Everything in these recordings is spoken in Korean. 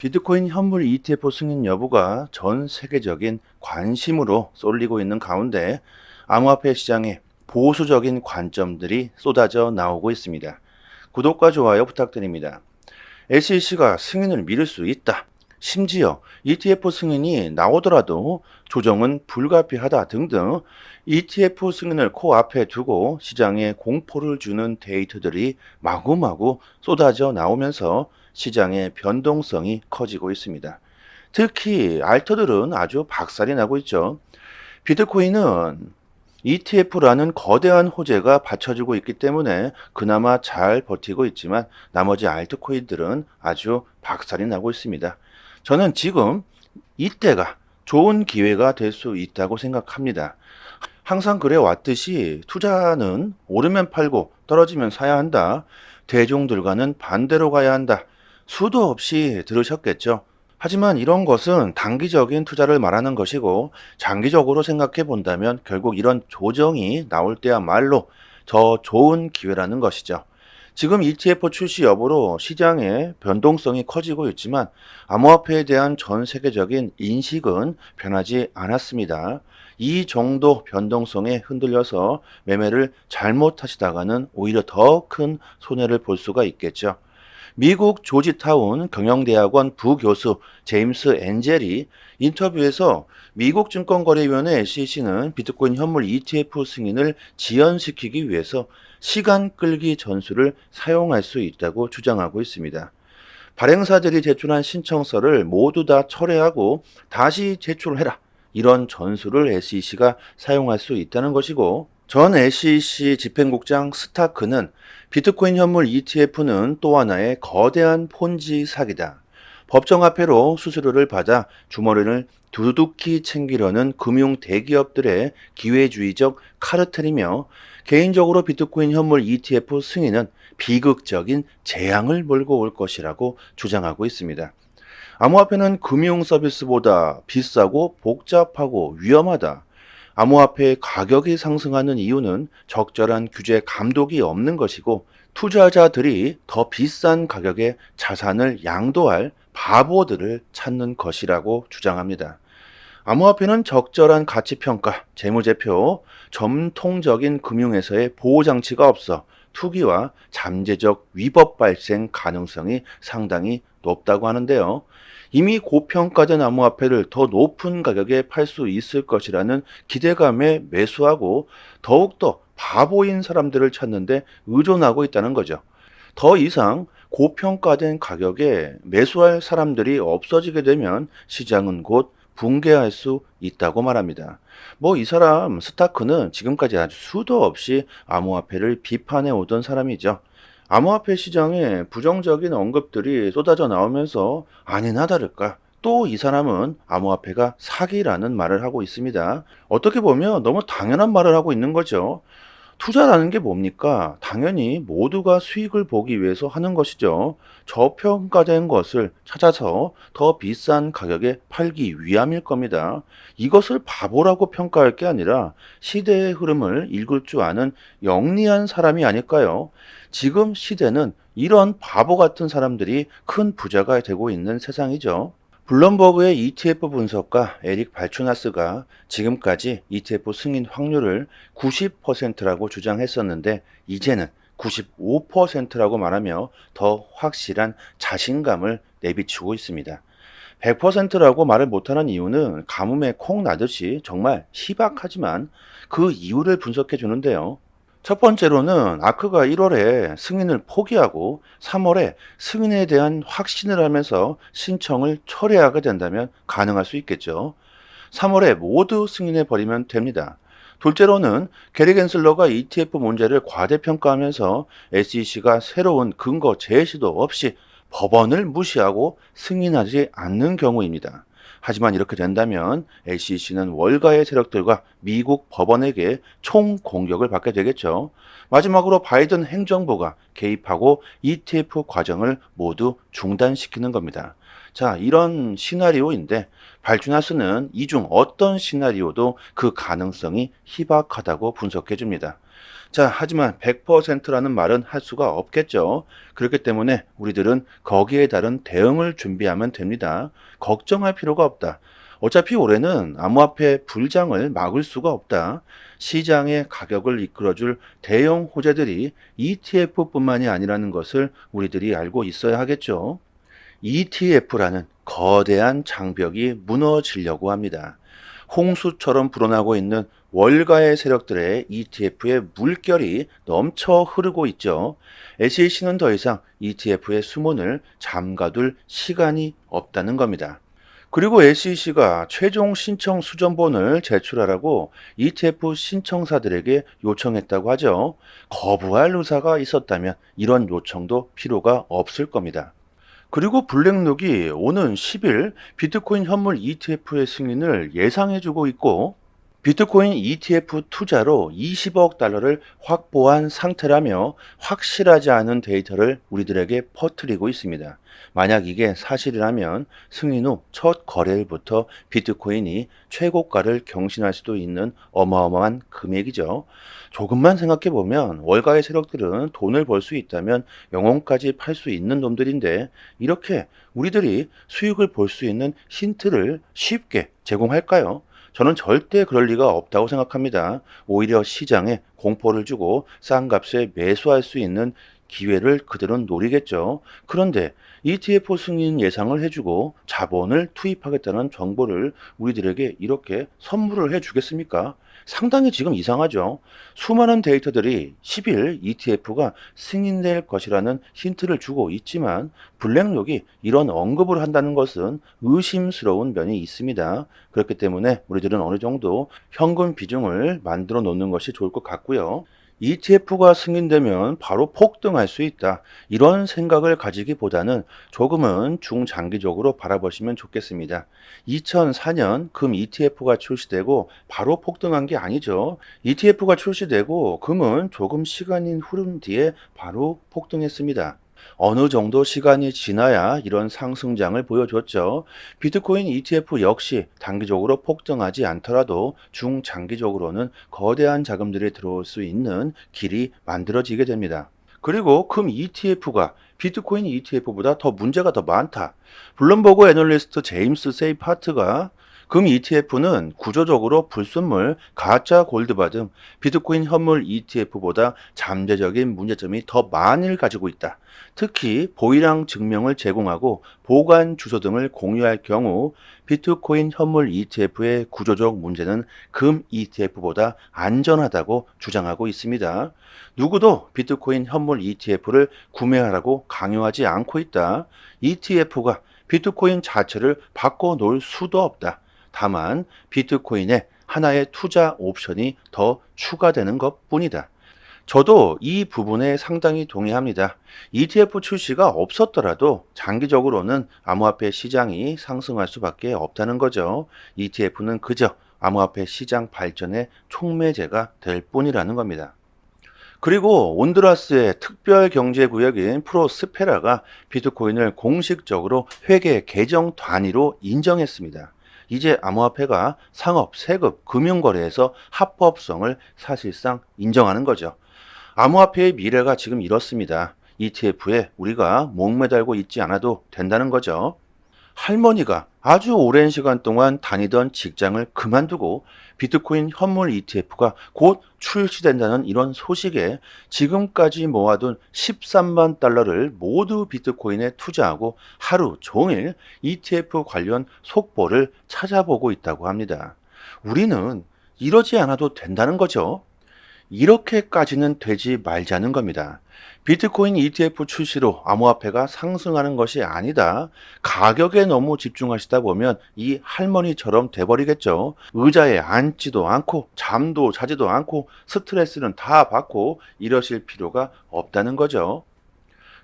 비트코인 현물 ETF 승인 여부가 전 세계적인 관심으로 쏠리고 있는 가운데 암호화폐 시장에 보수적인 관점들이 쏟아져 나오고 있습니다. 구독과 좋아요 부탁드립니다. SEC가 승인을 미룰 수 있다. 심지어 ETF 승인이 나오더라도 조정은 불가피하다 등등 ETF 승인을 코앞에 두고 시장에 공포를 주는 데이터들이 마구마구 쏟아져 나오면서 시장의 변동성이 커지고 있습니다. 특히 알트들은 아주 박살이 나고 있죠. 비트코인은 ETF라는 거대한 호재가 받쳐주고 있기 때문에 그나마 잘 버티고 있지만 나머지 알트코인들은 아주 박살이 나고 있습니다. 저는 지금 이때가 좋은 기회가 될 수 있다고 생각합니다. 항상 그래 왔듯이 투자는 오르면 팔고 떨어지면 사야 한다. 대중들과는 반대로 가야 한다. 수도 없이 들으셨겠죠. 하지만 이런 것은 단기적인 투자를 말하는 것이고 장기적으로 생각해 본다면 결국 이런 조정이 나올 때야말로 더 좋은 기회라는 것이죠. 지금 ETF 출시 여부로 시장의 변동성이 커지고 있지만 암호화폐에 대한 전 세계적인 인식은 변하지 않았습니다. 이 정도 변동성에 흔들려서 매매를 잘못하시다가는 오히려 더 큰 손해를 볼 수가 있겠죠. 미국 조지타운 경영대학원 부교수 제임스 엔젤이 인터뷰에서 미국 증권거래위원회 SEC는 비트코인 현물 ETF 승인을 지연시키기 위해서 시간 끌기 전술을 사용할 수 있다고 주장하고 있습니다. 발행사들이 제출한 신청서를 모두 다 철회하고 다시 제출해라. 이런 전술을 SEC가 사용할 수 있다는 것이고 전 SEC 집행국장 스타크는 비트코인 현물 ETF는 또 하나의 거대한 폰지 사기다. 법정화폐로 수수료를 받아 주머니를 두둑히 챙기려는 금융 대기업들의 기회주의적 카르텔이며 개인적으로 비트코인 현물 ETF 승인은 비극적인 재앙을 몰고 올 것이라고 주장하고 있습니다. 암호화폐는 금융 서비스보다 비싸고 복잡하고 위험하다. 암호화폐의 가격이 상승하는 이유는 적절한 규제 감독이 없는 것이고 투자자들이 더 비싼 가격에 자산을 양도할 바보들을 찾는 것이라고 주장합니다. 암호화폐는 적절한 가치평가, 재무제표, 전통적인 금융에서의 보호장치가 없어 투기와 잠재적 위법 발생 가능성이 상당히 높다고 하는데요. 이미 고평가된 암호화폐를 더 높은 가격에 팔 수 있을 것이라는 기대감에 매수하고 더욱더 바보인 사람들을 찾는데 의존하고 있다는 거죠. 더 이상 고평가된 가격에 매수할 사람들이 없어지게 되면 시장은 곧 붕괴할 수 있다고 말합니다. 뭐 이 사람 스타크는 지금까지 아주 수도 없이 암호화폐를 비판해 오던 사람이죠. 암호화폐 시장에 부정적인 언급들이 쏟아져 나오면서 아니나 다를까 또 이 사람은 암호화폐가 사기라는 말을 하고 있습니다. 어떻게 보면 너무 당연한 말을 하고 있는 거죠. 투자라는 게 뭡니까? 당연히 모두가 수익을 보기 위해서 하는 것이죠. 저평가된 것을 찾아서 더 비싼 가격에 팔기 위함일 겁니다. 이것을 바보라고 평가할 게 아니라 시대의 흐름을 읽을 줄 아는 영리한 사람이 아닐까요? 지금 시대는 이런 바보 같은 사람들이 큰 부자가 되고 있는 세상이죠. 블룸버그의 ETF 분석가 에릭 발추나스가 지금까지 ETF 승인 확률을 90%라고 주장했었는데 이제는 95%라고 말하며 더 확실한 자신감을 내비추고 있습니다. 100%라고 말을 못하는 이유는 가뭄에 콩 나듯이 정말 희박하지만 그 이유를 분석해 주는데요. 첫 번째로는 아크가 1월에 승인을 포기하고 3월에 승인에 대한 확신을 하면서 신청을 철회하게 된다면 가능할 수 있겠죠. 3월에 모두 승인해 버리면 됩니다. 둘째로는 게리 겐슬러가 ETF 문제를 과대평가하면서 SEC가 새로운 근거 제시도 없이 법원을 무시하고 승인하지 않는 경우입니다. 하지만 이렇게 된다면 SEC는 월가의 세력들과 미국 법원에게 총 공격을 받게 되겠죠. 마지막으로 바이든 행정부가 개입하고 ETF 과정을 모두 중단시키는 겁니다. 자, 이런 시나리오인데 발주나스는 이 중 어떤 시나리오도 그 가능성이 희박하다고 분석해 줍니다. 자, 하지만 100%라는 말은 할 수가 없겠죠. 그렇기 때문에 우리들은 거기에 따른 대응을 준비하면 됩니다. 걱정할 필요가 없다. 어차피 올해는 암호화폐 불장을 막을 수가 없다. 시장의 가격을 이끌어줄 대형 호재들이 ETF뿐만이 아니라는 것을 우리들이 알고 있어야 하겠죠. ETF라는 거대한 장벽이 무너지려고 합니다. 홍수처럼 불어나고 있는 월가의 세력들의 ETF의 물결이 넘쳐 흐르고 있죠. SEC는 더 이상 ETF의 수문을 잠가둘 시간이 없다는 겁니다. 그리고 SEC가 최종 신청 수정본을 제출하라고 ETF 신청사들에게 요청했다고 하죠. 거부할 의사가 있었다면 이런 요청도 필요가 없을 겁니다. 그리고 블랙록이 오는 10일 비트코인 현물 ETF의 승인을 예상해주고 있고 비트코인 ETF 투자로 20억 달러를 확보한 상태라며 확실하지 않은 데이터를 우리들에게 퍼뜨리고 있습니다. 만약 이게 사실이라면 승인 후 첫 거래일부터 비트코인이 최고가를 경신할 수도 있는 어마어마한 금액이죠. 조금만 생각해 보면 월가의 세력들은 돈을 벌 수 있다면 영혼까지 팔 수 있는 놈들인데 이렇게 우리들이 수익을 볼 수 있는 힌트를 쉽게 제공할까요? 저는 절대 그럴 리가 없다고 생각합니다. 오히려 시장에 공포를 주고 싼 값에 매수할 수 있는 기회를 그들은 노리겠죠. 그런데 ETF 승인 예상을 해주고 자본을 투입하겠다는 정보를 우리들에게 이렇게 선물을 해주겠습니까? 상당히 지금 이상하죠. 수많은 데이터들이 10일 ETF가 승인될 것이라는 힌트를 주고 있지만 블랙록이 이런 언급을 한다는 것은 의심스러운 면이 있습니다. 그렇기 때문에 우리들은 어느 정도 현금 비중을 만들어 놓는 것이 좋을 것 같고요. ETF가 승인되면 바로 폭등할 수 있다. 이런 생각을 가지기보다는 조금은 중장기적으로 바라보시면 좋겠습니다. 2004년 금 ETF가 출시되고 바로 폭등한 게 아니죠. ETF가 출시되고 금은 조금 시간이 흐른 뒤에 바로 폭등했습니다. 어느 정도 시간이 지나야 이런 상승장을 보여줬죠. 비트코인 ETF 역시 단기적으로 폭등하지 않더라도 중장기적으로는 거대한 자금들이 들어올 수 있는 길이 만들어지게 됩니다. 그리고 금 ETF가 비트코인 ETF보다 더 문제가 더 많다. 블룸버그 애널리스트 제임스 세이파트가 금 ETF는 구조적으로 불순물, 가짜 골드바 등 비트코인 현물 ETF보다 잠재적인 문제점이 더 많이를 가지고 있다. 특히 보이랑 증명을 제공하고 보관 주소 등을 공유할 경우 비트코인 현물 ETF의 구조적 문제는 금 ETF보다 안전하다고 주장하고 있습니다. 누구도 비트코인 현물 ETF를 구매하라고 강요하지 않고 있다. ETF가 비트코인 자체를 바꿔놓을 수도 없다. 다만 비트코인에 하나의 투자 옵션이 더 추가되는 것 뿐이다. 저도 이 부분에 상당히 동의합니다. ETF 출시가 없었더라도 장기적으로는 암호화폐 시장이 상승할 수밖에 없다는 거죠. ETF는 그저 암호화폐 시장 발전의 촉매제가 될 뿐이라는 겁니다. 그리고 온두라스의 특별 경제 구역인 프로스페라가 비트코인을 공식적으로 회계 계정 단위로 인정했습니다. 이제 암호화폐가 상업, 세급, 금융거래에서 합법성을 사실상 인정하는 거죠. 암호화폐의 미래가 지금 이렇습니다. ETF에 우리가 목매달고 있지 않아도 된다는 거죠. 할머니가 아주 오랜 시간 동안 다니던 직장을 그만두고 비트코인 현물 ETF가 곧 출시된다는 이런 소식에 지금까지 모아둔 13만 달러를 모두 비트코인에 투자하고 하루 종일 ETF 관련 속보를 찾아보고 있다고 합니다. 우리는 이러지 않아도 된다는 거죠. 이렇게까지는 되지 말자는 겁니다. 비트코인 ETF 출시로 암호화폐가 상승하는 것이 아니다. 가격에 너무 집중하시다 보면 이 할머니처럼 돼버리겠죠. 의자에 앉지도 않고 잠도 자지도 않고 스트레스는 다 받고 이러실 필요가 없다는 거죠.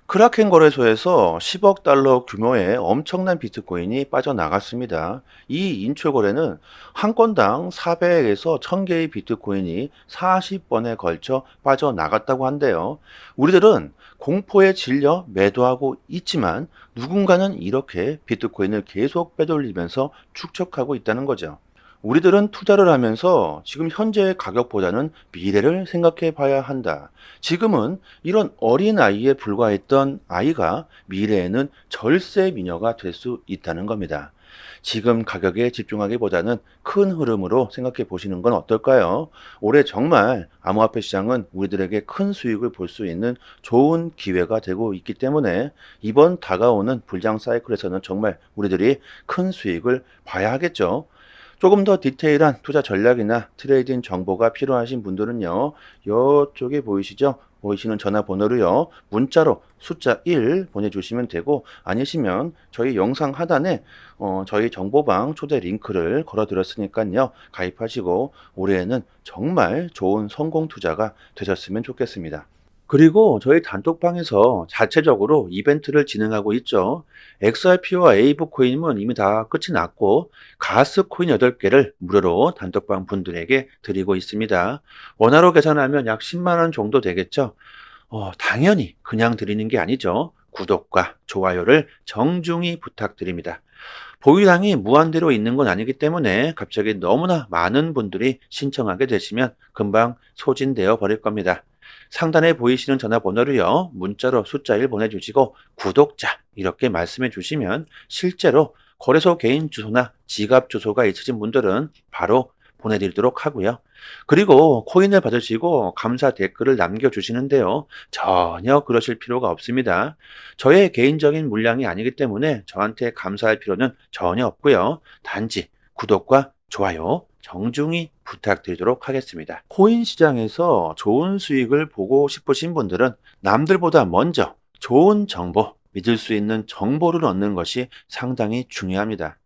크라켄 거래소에서 10억 달러 규모의 엄청난 비트코인이 빠져나갔습니다. 이 인출 거래는 한 건당 400에서 1000개의 비트코인이 40번에 걸쳐 빠져나갔다고 한대요. 우리들은 공포에 질려 매도하고 있지만 누군가는 이렇게 비트코인을 계속 빼돌리면서 축적하고 있다는 거죠. 우리들은 투자를 하면서 지금 현재의 가격보다는 미래를 생각해 봐야 한다. 지금은 이런 어린 아이에 불과했던 아이가 미래에는 절세 미녀가 될 수 있다는 겁니다. 지금 가격에 집중하기보다는 큰 흐름으로 생각해 보시는 건 어떨까요? 올해 정말 암호화폐 시장은 우리들에게 큰 수익을 볼 수 있는 좋은 기회가 되고 있기 때문에 이번 다가오는 불장 사이클에서는 정말 우리들이 큰 수익을 봐야 하겠죠. 조금 더 디테일한 투자 전략이나 트레이딩 정보가 필요하신 분들은요, 이쪽에 보이시죠? 보이시는 전화번호로요, 문자로 숫자 1 보내주시면 되고, 아니시면 저희 영상 하단에 저희 정보방 초대 링크를 걸어드렸으니까요, 가입하시고 올해에는 정말 좋은 성공 투자가 되셨으면 좋겠습니다. 그리고 저희 단톡방에서 자체적으로 이벤트를 진행하고 있죠. XRP와 에이브 코인은 이미 다 끝이 났고, 가스 코인 8개를 무료로 단톡방 분들에게 드리고 있습니다. 원화로 계산하면 약 10만 원 정도 되겠죠. 당연히 그냥 드리는 게 아니죠. 구독과 좋아요를 정중히 부탁드립니다. 보유량이 무한대로 있는 건 아니기 때문에 갑자기 너무나 많은 분들이 신청하게 되시면 금방 소진되어 버릴 겁니다. 상단에 보이시는 전화번호로요, 문자로 숫자 1 보내주시고 구독자 이렇게 말씀해 주시면 실제로 거래소 개인 주소나 지갑 주소가 있으신 분들은 바로 보내드리도록 하고요. 그리고 코인을 받으시고 감사 댓글을 남겨주시는데요. 전혀 그러실 필요가 없습니다. 저의 개인적인 물량이 아니기 때문에 저한테 감사할 필요는 전혀 없고요. 단지 구독과 좋아요 정중히 부탁드리도록 하겠습니다. 코인 시장에서 좋은 수익을 보고 싶으신 분들은 남들보다 먼저 좋은 정보, 믿을 수 있는 정보를 얻는 것이 상당히 중요합니다.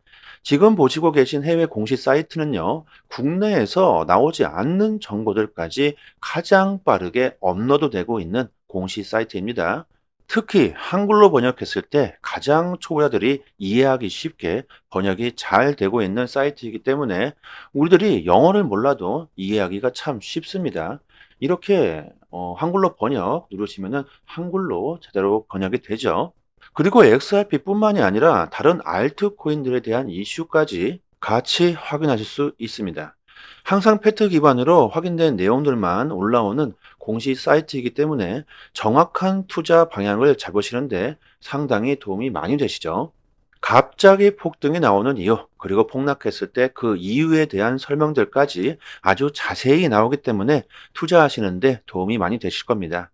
지금 보시고 계신 해외 공시 사이트는요, 국내에서 나오지 않는 정보들까지 가장 빠르게 업로드되고 있는 공시 사이트입니다. 특히 한글로 번역했을 때 가장 초보자들이 이해하기 쉽게 번역이 잘 되고 있는 사이트이기 때문에 우리들이 영어를 몰라도 이해하기가 참 쉽습니다. 이렇게 한글로 번역 누르시면은 한글로 제대로 번역이 되죠. 그리고 XRP뿐만이 아니라 다른 알트코인들에 대한 이슈까지 같이 확인하실 수 있습니다. 항상 팩트 기반으로 확인된 내용들만 올라오는 공시 사이트이기 때문에 정확한 투자 방향을 잡으시는데 상당히 도움이 많이 되시죠. 갑자기 폭등이 나오는 이유, 그리고 폭락했을 때 그 이유에 대한 설명들까지 아주 자세히 나오기 때문에 투자하시는데 도움이 많이 되실 겁니다.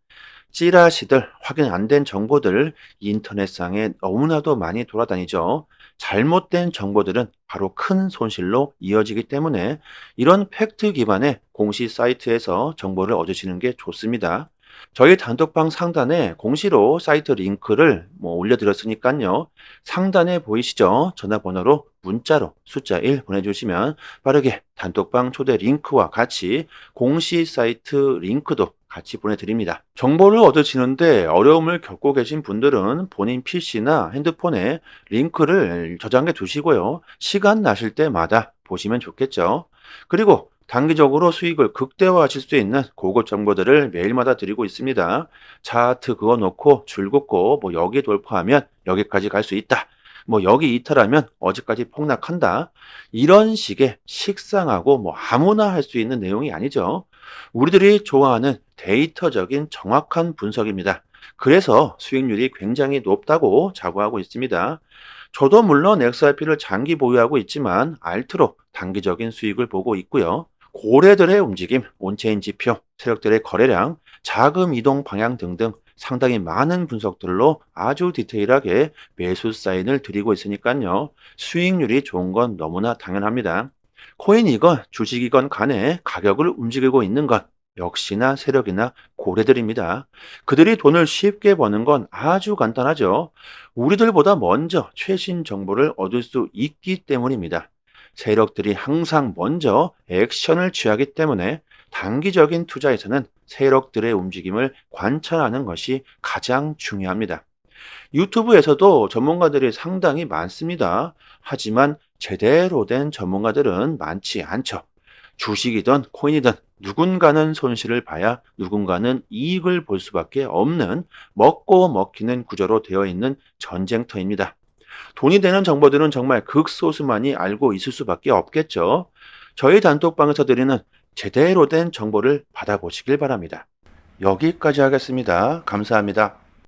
찌라시들, 확인 안 된 정보들 인터넷상에 너무나도 많이 돌아다니죠. 잘못된 정보들은 바로 큰 손실로 이어지기 때문에 이런 팩트 기반의 공시 사이트에서 정보를 얻으시는 게 좋습니다. 저희 단톡방 상단에 공시로 사이트 링크를 올려드렸으니까요. 상단에 보이시죠? 전화번호로 문자로 숫자 1 보내주시면 빠르게 단톡방 초대 링크와 같이 공시 사이트 링크도 같이 보내드립니다. 정보를 얻으시는데 어려움을 겪고 계신 분들은 본인 PC나 핸드폰에 링크를 저장해 두시고요. 시간 나실 때마다 보시면 좋겠죠. 그리고 단기적으로 수익을 극대화하실 수 있는 고급 정보들을 매일마다 드리고 있습니다. 차트 그어놓고 줄긋고 여기 돌파하면 여기까지 갈 수 있다. 여기 이탈하면 어디까지 폭락한다. 이런 식의 식상하고 아무나 할 수 있는 내용이 아니죠. 우리들이 좋아하는 데이터적인 정확한 분석입니다. 그래서 수익률이 굉장히 높다고 자부하고 있습니다. 저도 물론 XRP를 장기 보유하고 있지만 알트로 단기적인 수익을 보고 있고요. 고래들의 움직임, 온체인 지표, 세력들의 거래량, 자금 이동 방향 등등 상당히 많은 분석들로 아주 디테일하게 매수 사인을 드리고 있으니까요. 수익률이 좋은 건 너무나 당연합니다. 코인이건 주식이건 간에 가격을 움직이고 있는 것 역시나 세력이나 고래들입니다. 그들이 돈을 쉽게 버는 건 아주 간단하죠. 우리들보다 먼저 최신 정보를 얻을 수 있기 때문입니다. 세력들이 항상 먼저 액션을 취하기 때문에 단기적인 투자에서는 세력들의 움직임을 관찰하는 것이 가장 중요합니다. 유튜브에서도 전문가들이 상당히 많습니다. 하지만 제대로 된 전문가들은 많지 않죠. 주식이든 코인이든 누군가는 손실을 봐야 누군가는 이익을 볼 수밖에 없는 먹고 먹히는 구조로 되어 있는 전쟁터입니다. 돈이 되는 정보들은 정말 극소수만이 알고 있을 수밖에 없겠죠. 저희 단톡방에서 드리는 제대로 된 정보를 받아보시길 바랍니다. 여기까지 하겠습니다. 감사합니다.